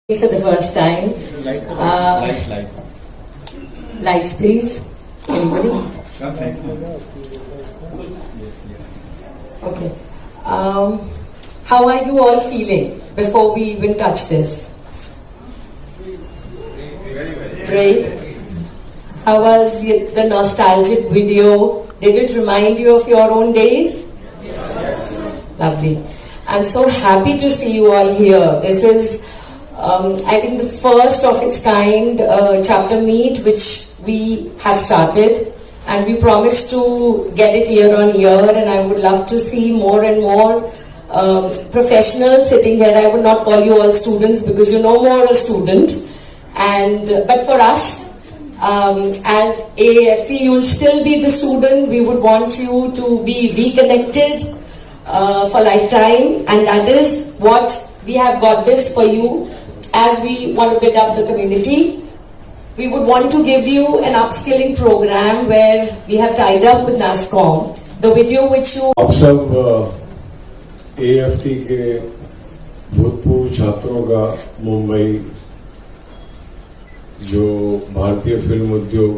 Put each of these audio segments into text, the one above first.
For the first time. Lights, please. Anybody? Okay. How are you all feeling before we even touch this? Great. How was the nostalgic video? Did it remind you of your own days? Yes. Lovely. I'm so happy to see you all here. This is I think the first of its kind chapter meet which we have started, and we promise to get it year on year, and I would love to see more and more professionals sitting here. I would not call you all students because you're no more a student, and but for us as AAFT, you will still be the student. We would want you to be reconnected for lifetime, and that is what we have got this for you. As we want to build up the community, we would want to give you an upskilling program where we have tied up with NASSCOM. The video which you... आप सब AAFT के भूतपूर्व छात्रों का मुंबई जो भारतीय film उद्योग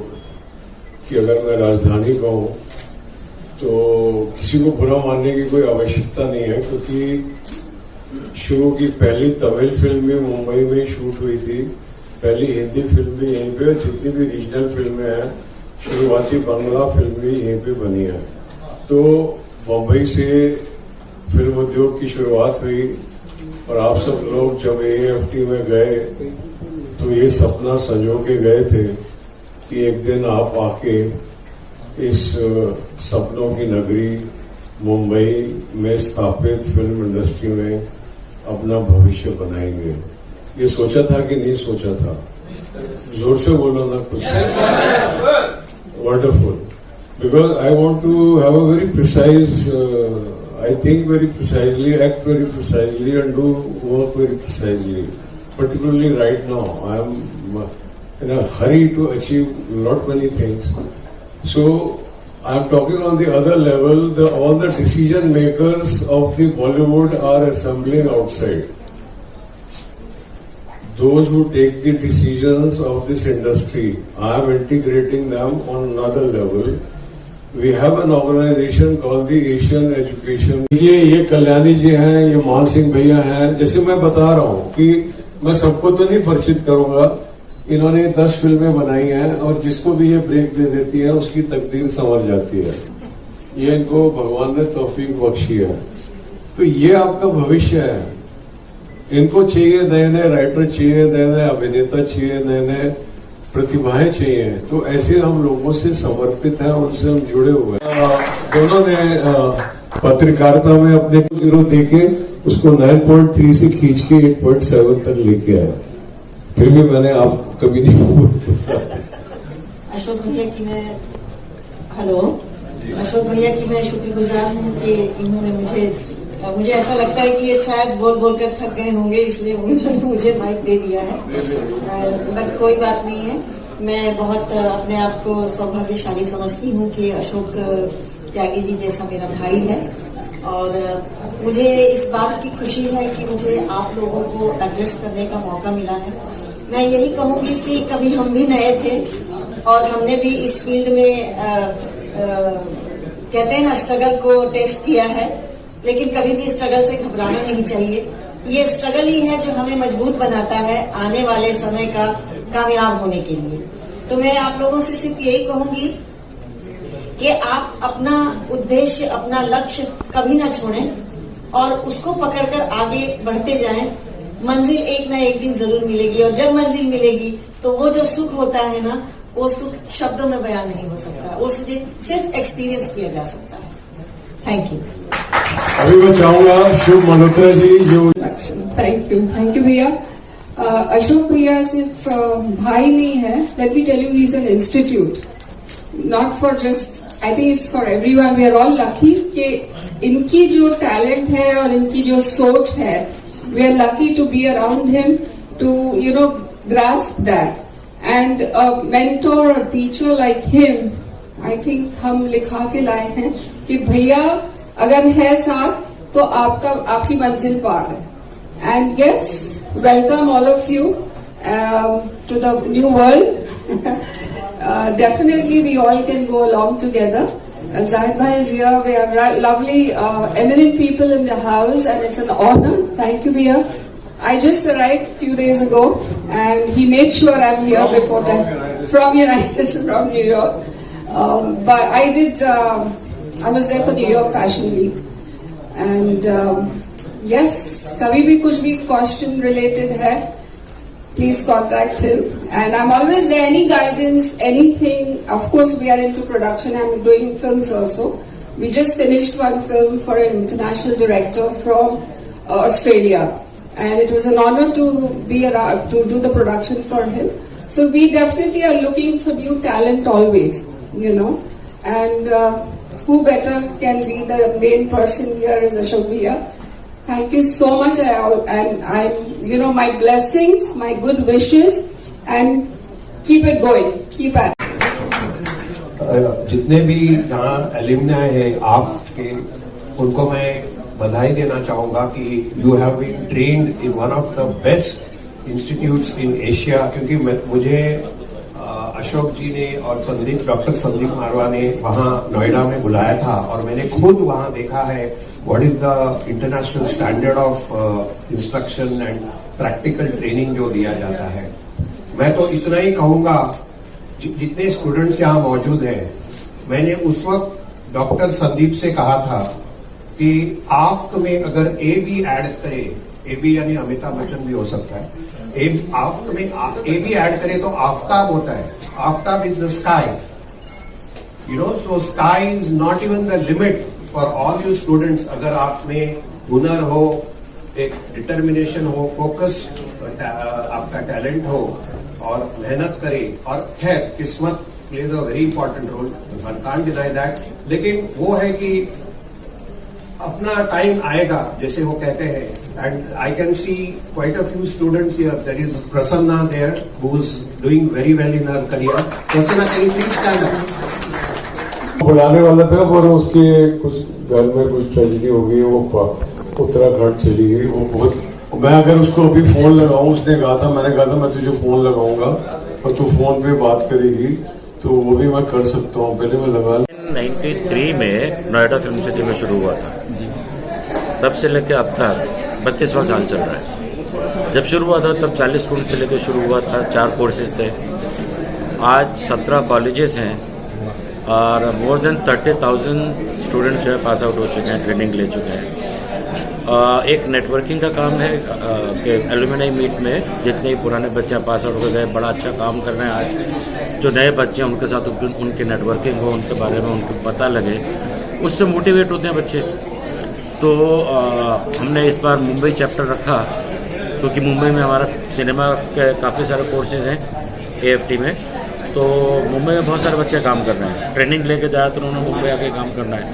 की अगर मैं राजधानी कहूँ तो किसी को बुरा मानने की कोई आवश्यकता नहीं है, क्योंकि शुरू की पहली तमिल फिल्म भी मुंबई में शूट हुई थी, पहली हिंदी फिल्म भी यहीं पे, जितनी भी रीजनल फिल्में हैं शुरुआती बांग्ला फिल्म भी यहीं पे बनी है। तो मुंबई से फिल्म उद्योग की शुरुआत हुई, और आप सब लोग जब AAFT में गए तो ये सपना संजो के गए थे कि एक दिन आप आके इस सपनों की नगरी मुंबई में स्थापित फिल्म इंडस्ट्री में अपना भविष्य बनाएंगे। ये सोचा था कि नहीं सोचा था? जोर से बोलो ना कुछ। Wonderful, because I want to have a very precise, I think very precisely, act very precisely, and do work very precisely. Particularly right now, I am in a hurry to achieve many things. So I am talking on the other level. All the decision makers of the Bollywood are assembling outside. Those who take the decisions of this industry, I am integrating them on another level. We have an organization called the Asian Education. ये कल्याणी जी हैं, ये मान सिंह भैया हैं। जैसे मैं बता रहा हूँ कि मैं सबको तो नहीं परिचित करूंगा, इन्होंने 10 फिल्में बनाई हैं, और जिसको भी ये ब्रेक दे देती है उसकी तकदीर संवर जाती है। ये इनको भगवान ने तौफीक बख्शी है। तो ये आपका भविष्य है। इनको चाहिए नए नए राइटर, चाहिए नए नए अभिनेता, चाहिए नए नए प्रतिभाएं चाहिए। तो ऐसे हम लोगों से समर्पित हैं, उनसे हम जुड़े हुए हैं। दोनों ने पत्रकारिता में अपने हीरो देके उसको 9.3 से खींच के 8.7 तक लेके आया। फिर भी मैंने आपको कभी नहीं बोला। अशोक भैया की मैं अशोक भैया की मैं शुक्रगुजार हूँ कि इन्होंने मुझे ऐसा लगता है कि ये शायद बोल कर थक गए होंगे, इसलिए मुझे माइक दे दिया है। बट कोई बात नहीं है, मैं बहुत अपने आप को सौभाग्यशाली समझती हूँ कि अशोक त्यागी जी जैसा मेरा भाई है, और मुझे इस बात की खुशी है कि मुझे आप लोगों को एड्रेस करने का मौका मिला है। मैं यही कहूँगी कि कभी हम भी नए थे और हमने भी इस फील्ड में कहते हैं ना, स्ट्रगल को टेस्ट किया है, लेकिन कभी भी स्ट्रगल से घबराना नहीं चाहिए। ये स्ट्रगल ही है जो हमें मजबूत बनाता है आने वाले समय का कामयाब होने के लिए। तो मैं आप लोगों से सिर्फ यही कहूंगी कि आप अपना उद्देश्य, अपना लक्ष्य कभी ना छोड़ें, और उसको पकड़कर आगे बढ़ते जाएं। मंजिल एक ना एक दिन जरूर मिलेगी, और जब मंजिल मिलेगी तो वो जो सुख होता है ना, वो सुख शब्दों में बयान नहीं हो सकता, वो सिर्फ एक्सपीरियंस किया जा सकता है। Thank you. अभी मैं चाहूंगा शुभ मल्होत्रा जी जो। थैंक यू भैया। अशोक भैया सिर्फ भाई नहीं है, let me tell you, he is an institute, not for just, I think it's for everyone. We are all lucky कि इनकी जो टैलेंट है और इनकी जो सोच है, we are lucky to be around him, to grasp that, and a mentor और teacher like him, I think हम लिखा के लाए हैं कि भैया अगर है साथ तो आपकी मंजिल पार है। And yes, welcome all of you to the new world. Definitely we all can go along together. Zahid Bhai is here. We have lovely, eminent people in the house, and it's an honor. Thank you, Bia. I just arrived a few days ago, and he made sure I'm here before that. From United, from New York. But I was there for New York Fashion Week, and yes, कभी भी कुछ भी costume related है, please contact him. And I'm always there. Any guidance, anything. Of course, we are into production. I'm doing films also. We just finished one film for an international director from Australia, and it was an honor to be around to do the production for him. So we definitely are looking for new talent always, you know. And who better can be the main person here is Ashok Bhaiya. Thank you so much, and I'm, you know, my blessings, my good wishes, and keep it going, keep at. जितने भी यहाँ alumni हैं आप के, उनको मैं बधाई देना चाहूँगा कि you have been trained in one of the best institutes in Asia, क्योंकि मुझे अशोक जी ने और डॉक्टर संदीप मारवा ने वहाँ नोएडा में बुलाया था, और मैंने खुद वहाँ देखा है what is the international standard of instruction and practical training जो दिया जाता है। मैं तो इतना ही कहूँगा, जितने स्टूडेंट्स यहाँ मौजूद हैं, मैंने उस वक्त डॉक्टर संदीप से कहा था कि आफ्त में अगर ए बी ऐड करे, ए बी यानी अमिताभ बच्चन भी हो सकता है, आफ्त में ए बी ऐड करे तो आफ्ताब होता है। Aftab is the sky, you know, so sky is not even the limit for all you students. अगर आप में हुनर हो, एक डिटर्मिनेशन हो, फोकस, आपका टैलेंट हो और मेहनत करे, और खैर किस्मत plays a very important role, I can't deny that, लेकिन वो है कि अपना टाइम आएगा, जैसे वो कहते हैं। And I can see quite a few students here, there is Prasanna there who is doing very well in her career. Prasanna, can you please stand up? बुलाने वाला था, पर उसके कुछ घर में कुछ ट्रेजेडी हो गई, वो उत्तराखंड चली गई। वो बहुत, मैं अगर उसको अभी फोन लगाऊं, उसने कहा था, मैंने कहा था मैं तुझे फोन लगाऊंगा और तू फोन पे बात करेगी, तो वो भी मैं कर सकता हूँ। पहले मैं लगा 93 में नोएडा फिल्म सिटी में शुरू हुआ था, तब से लेकर अब तक 32वां साल चल रहा है। जब शुरू हुआ था तब 40 स्टूडेंट से लेकर शुरू हुआ था, 4 कोर्सेज थे। आज 17 कॉलेजेस हैं और मोर देन 30,000 स्टूडेंट्स जो है पास आउट हो चुके हैं, ट्रेनिंग ले चुके हैं। एक नेटवर्किंग का काम है कि एल्यूमिनाई मीट में जितने पुराने बच्चे पास आउट हो गए, बड़ा अच्छा काम कर रहे हैं। आज जो नए बच्चे हैं उनके साथ उनकी नेटवर्किंग हो, उनके बारे में उनको पता लगे, उससे मोटिवेट होते हैं बच्चे। तो हमने इस बार मुंबई चैप्टर रखा, क्योंकि मुंबई में हमारा सिनेमा के काफ़ी सारे कोर्सेज हैं AFT में। तो मुंबई में बहुत सारे बच्चे काम कर रहे हैं, ट्रेनिंग लेके जाए तो उन्होंने मुंबई आके काम करना है।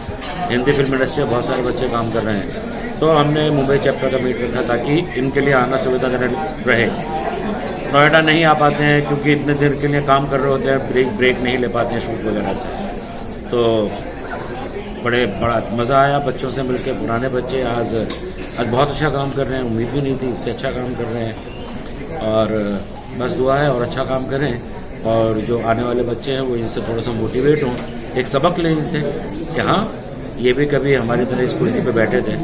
हिंदी फिल्म इंडस्ट्री में बहुत सारे बच्चे काम कर रहे हैं, तो हमने मुंबई चैप्टर का मीट रखा ताकि इनके लिए आना सुविधाजनक रहे। नोएडा नहीं आ पाते हैं क्योंकि इतने देर के लिए काम कर रहे होते हैं, ब्रेक नहीं ले पाते हैं शूट वगैरह से। तो बड़ा मज़ा आया बच्चों से मिलकर। पुराने बच्चे आज बहुत अच्छा काम कर रहे हैं, उम्मीद भी नहीं थी, इससे अच्छा काम कर रहे हैं। और बस दुआ है और अच्छा काम करें, और जो आने वाले बच्चे हैं वो इनसे थोड़ा सा मोटिवेट हों, एक सबक लें इनसे कि हाँ, ये भी कभी हमारी तरह इस कुर्सी पे बैठे थे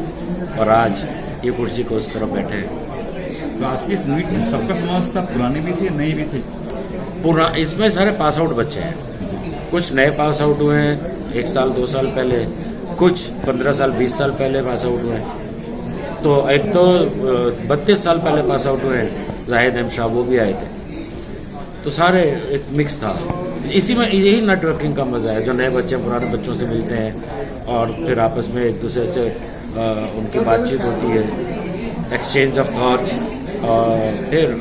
और आज ये कुर्सी को उस तरफ बैठे हैं। तो आज की इस मीट में सबका समावेश था, पुराने भी थे, नए भी थे? इसमें सारे पास आउट बच्चे हैं, कुछ नए पास आउट हुए हैं 1 साल 2 साल पहले, कुछ 15 साल 20 साल पहले पास आउट हुए हैं। तो एक तो 32 साल पहले पास आउट हुए हैं, जाहिद अहमद शाह, वो भी आए थे। तो सारे एक मिक्स था। इसी में यही नेटवर्किंग का मज़ा है, जो नए बच्चे पुराने बच्चों से मिलते हैं और फिर आपस में एक दूसरे से उनकी बातचीत होती है, एक्सचेंज ऑफ थॉट, और फिर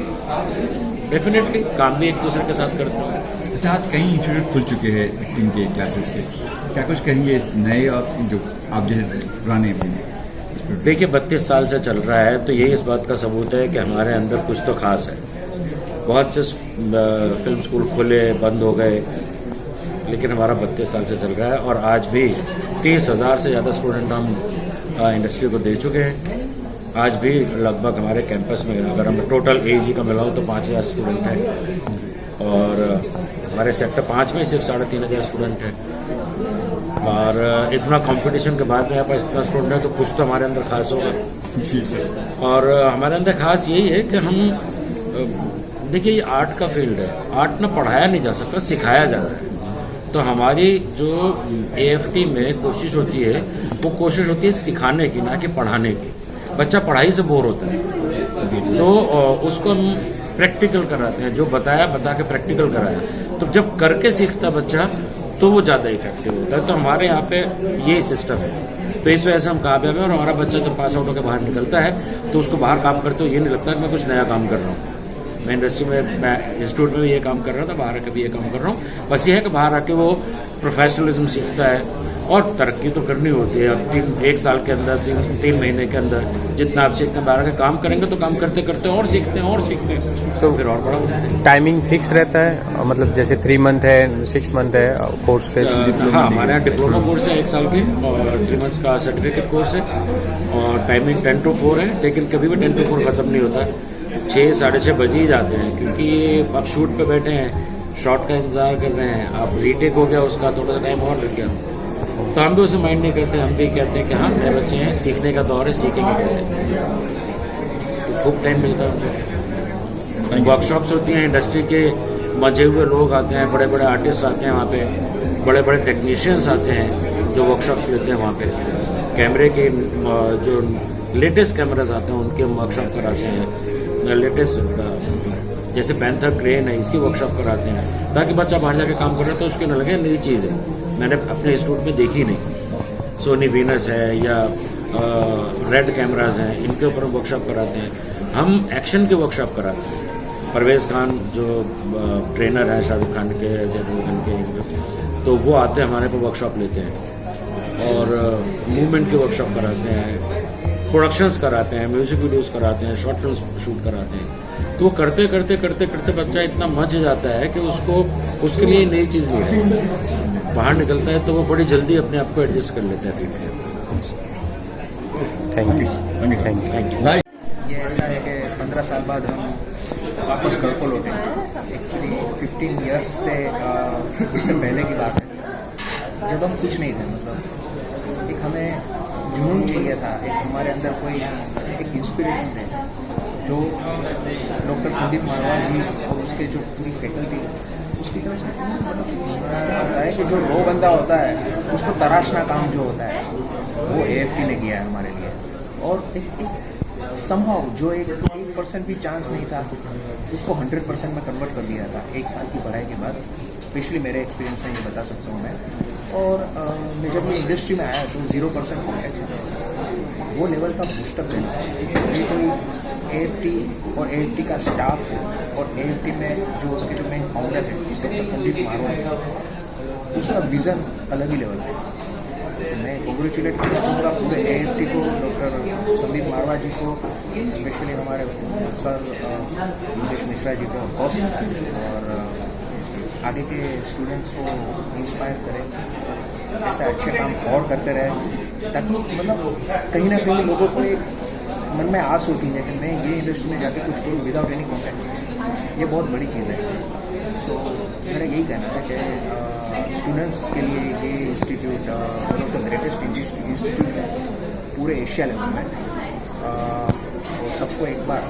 डेफिनेटली काम भी एक दूसरे के साथ करते हैं। अच्छा, आज कई इंस्टीट्यूट खुल चुके हैं एक्टिंग के क्लासेस के, क्या कुछ कहेंगे नए और जो आप जैसे पुराने? देखिए 32 साल से चल रहा है, तो यही इस बात का सबूत है कि हमारे अंदर कुछ तो खास है। बहुत से फिल्म स्कूल खुले, बंद हो गए, लेकिन हमारा 32 साल से चल रहा है और आज भी 30,000 से ज़्यादा स्टूडेंट हम इंडस्ट्री को दे चुके हैं। आज भी लगभग हमारे कैंपस में अगर हम टोटल एजी का मिलाऊँ तो 5,000 स्टूडेंट हैं और हमारे सेक्टर 5 में सिर्फ 3,500 स्टूडेंट हैं। और इतना कंपटीशन के बाद में यहाँ पर इतना स्टूडेंट है तो कुछ तो हमारे अंदर खास होगा। जी सर। और हमारे अंदर खास यही है कि हम देखिए ये आर्ट का फील्ड है, आर्ट ना पढ़ाया नहीं जा सकता, सिखाया जाता है। तो हमारी जो AFT में कोशिश होती है वो कोशिश होती है सिखाने की, ना कि पढ़ाने की। बच्चा पढ़ाई से बोर होता है तो उसको हम प्रैक्टिकल कराते हैं, जो बताया बता के प्रैक्टिकल कराया, तो जब करके सीखता बच्चा तो वो ज़्यादा इफेक्टिव होता है। तो हमारे यहाँ पे ये सिस्टम है, तो इस वजह से हम कामयाब हैं। और हमारा बच्चा जब पास आउट होकर बाहर निकलता है तो उसको बाहर काम करते हुए ये नहीं लगता कि मैं कुछ नया काम कर रहा हूँ। मैं इंडस्ट्री में, मैं इंस्टीट्यूट में भी ये काम कर रहा था, बाहर आके भी ये काम कर रहा हूँ। बस ये है कि बाहर आके वो प्रोफेशनलिज्म सीखता है और तरक्की तो करनी होती है। अब 1 साल के अंदर 3 महीने के अंदर जितना आप सीखते हैं, बाहर आके काम करेंगे तो काम करते करते और सीखते हैं और सीखते हैं, तो फिर और बड़ा होता है। टाइमिंग फिक्स रहता है, मतलब जैसे 3 मंथ है, 6 मंथ है कोर्स के? हाँ, हमारे यहाँ डिप्लोमा कोर्स है 1 साल के और 3 मंथ्स का सर्टिफिकेट कोर्स है और टाइमिंग 10 to 4 है, लेकिन कभी भी 10 to 4 ख़त्म नहीं होता। 6 साढ़े 6 बजे ही जाते हैं, क्योंकि आप शूट पे बैठे हैं, शॉट का इंतज़ार कर रहे हैं, आप रीटेक हो गया उसका थोड़ा सा टाइम और लग गया, तो हम भी उसे माइंड नहीं करते। हम भी कहते हैं कि हाँ नए बच्चे हैं, सीखने का दौर है, सीखेंगे कैसे, तो खूब टाइम मिलता है उनको। वर्कशॉप्स होती हैं, इंडस्ट्री के मजे हुए लोग आते हैं, बड़े बड़े आर्टिस्ट आते हैं वहाँ पे, बड़े बड़े टेक्नीशियंस आते हैं जो वर्कशॉप्स लेते हैं वहाँ पे। कैमरे के जो लेटेस्ट कैमराज आते हैं उनके वर्कशॉप कराते हैं, लेटेस्ट जैसे पैंथर क्रेन है इसकी वर्कशॉप कराते हैं, ताकि बच्चा बाहर जाके काम कर रहा है तो उसको न लगे नई चीज़ है, मैंने अपने इंस्टीट्यूट में देखी नहीं। सोनी वीनस है या रेड कैमराज हैं, इनके ऊपर हम वर्कशॉप कराते हैं। हम एक्शन के वर्कशॉप कराते हैं। परवेज़ खान जो ट्रेनर हैं शाहरुख खान के, जयराम खान के, तो वो आते हैं हमारे पर वर्कशॉप लेते हैं और मूवमेंट के वर्कशॉप कराते हैं, प्रोडक्शंस कराते हैं, म्यूज़िक वीडियोस कराते हैं, शॉर्ट फिल्म शूट कराते हैं। तो वो करते करते करते करते बच्चा इतना मच जाता है कि उसको उसके लिए नई चीज़ नहीं रहती। बाहर निकलता है तो वो बड़ी जल्दी अपने आप को एडजस्ट कर लेता है फील्ड में। Thank you. ये ऐसा है कि 15 साल बाद हम वापस घर को लौटे। एक्चुअली 15 ईयर्स से उससे पहले की बात है, जब हम कुछ नहीं थे। मतलब एक हमें जुनून चाहिए था, एक हमारे अंदर कोई एक इंस्पिरेशन थे, जो डॉक्टर संदीप मारवाह जी और उसके जो पूरी फैकल्टी उसकी तरफ से मतलब होता है कि जो रो बंदा होता है उसको तराशना काम जो होता है वो AFT ने किया है हमारे लिए। और एक समहाउ जो 1% भी चांस नहीं था उसको 100% में कन्वर्ट कर दिया था 1 साल की पढ़ाई के बाद। स्पेशली मेरे एक्सपीरियंस में ये बता सकता हूँ मैं। और मैं जब मैं इंडस्ट्री में आया तो 0% कॉन्टैक्ट था, वो लेवल का बूस्टअप देना ये कोई AFT और AFT का स्टाफ और AFT में जो उसके जो मेन फाउंडर है डॉक्टर संदीप मारवाह, उसका विज़न अलग ही लेवल है। तो मैं कॉन्ग्रेचुलेट करना चाहूँगा पूरे AFT को, डॉक्टर संदीप मारवाह जी को, स्पेशली हमारे सर योगेश मिश्रा जी को ऑफकोर्स, और आगे के स्टूडेंट्स को इंस्पायर करें, ऐसे अच्छे काम और करते रहे, ताकि मतलब कहीं ना कहीं लोगों को एक मन में आस होती है कि मैं ये इंडस्ट्री में जाके कुछ करूँ विदाउट एनी कॉन्टैक्ट। ये बहुत बड़ी चीज़ है। तो मेरा यही कहना है कि स्टूडेंट्स के लिए ये institute one of the greatest institute है पूरे एशिया लेवल में। और सबको एक बार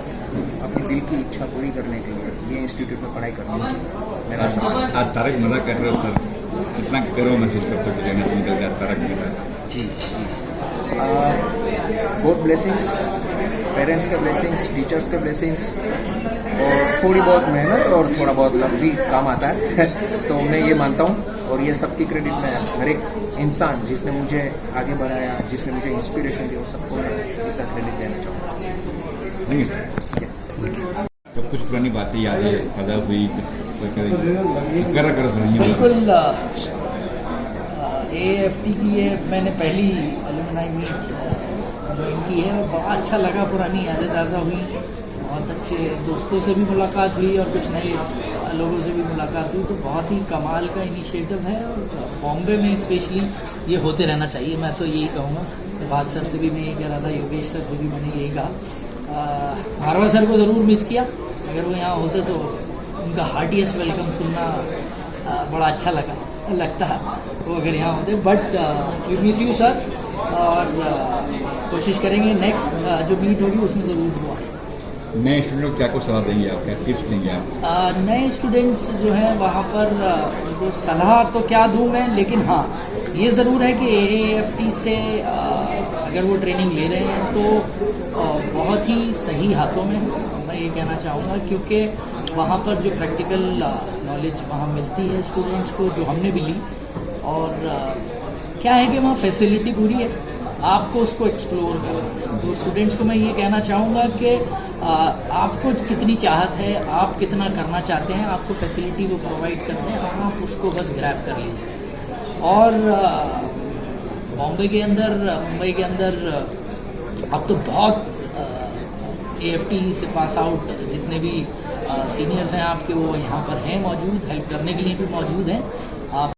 अपनी दिल की इच्छा पूरी करने के लिए ये इंस्टीट्यूट में पढ़ाई करनी चाहिए। मेरा आज तारक मजा कर रहे हो सर, कितना गर्व महसूस करते हो जाने से निकल गया तारक मेरा? जी गॉड ब्लेसिंग्स, पेरेंट्स के ब्लेसिंग्स, टीचर्स के ब्लेसिंग्स और थोड़ी बहुत मेहनत और थोड़ा बहुत लक भी काम आता है। तो मैं ये मानता हूँ और ये सबकी क्रेडिट मैं हर एक इंसान जिसने मुझे आगे बढ़ाया, जिसने मुझे इंस्पिरेशन दी, वो सबको मैं इसका क्रेडिट देना चाहूँगा। नहीं सर, तो कुछ पुरानी बातें यादें ताज़ा हुई करो सर। बिल्कुल AFT की ये मैंने पहली अलुमनाई मीट ज्वाइन की है और बहुत अच्छा लगा, पुरानी यादें ताज़ा हुई, बहुत अच्छे दोस्तों से भी मुलाकात हुई और कुछ नए लोगों से भी मुलाकात हुई, तो बहुत ही कमाल का इनिशिएटिव है और बॉम्बे में स्पेशली ये होते रहना चाहिए। मैं तो यही कहूँगा, प्रभात सर से भी मैं यही कह रहा था, योगेश सर से भी मैंने यही कहा। भारवा सर को ज़रूर मिस किया, अगर वो यहाँ होते तो उनका हार्टिएस्ट वेलकम सुनना बड़ा अच्छा लगता है वो अगर यहाँ होते। But we miss you sir, और कोशिश करेंगे नेक्स्ट जो मीट होगी उसमें ज़रूर हुआ। नए स्टूडेंट को क्या कुछ सलाह देंगे आप, क्या टिप्स देंगे आप? नए स्टूडेंट्स जो हैं वहाँ पर उनको सलाह तो क्या दूँ मैं, लेकिन हाँ ये ज़रूर है कि AAFT से अगर वो ट्रेनिंग ले रहे हैं तो बहुत ही सही हाथों में मैं ये कहना चाहूँगा, क्योंकि वहाँ पर जो प्रैक्टिकल नॉलेज वहाँ मिलती है स्टूडेंट्स को, जो हमने भी ली, और क्या है कि वहाँ फैसिलिटी पूरी है, आपको उसको एक्सप्लोर करना है। तो स्टूडेंट्स को मैं ये कहना चाहूँगा कि आपको कितनी चाहत है, आप कितना करना चाहते हैं, आपको फैसिलिटी वो प्रोवाइड करते हैं, आप उसको बस ग्रैब कर लीजिए। और बॉम्बे के अंदर, मुंबई के अंदर अब तो बहुत AFT से पास आउट जितने भी सीनियर्स हैं आपके, वो यहाँ पर हैं मौजूद, हेल्प करने के लिए भी मौजूद हैं। आप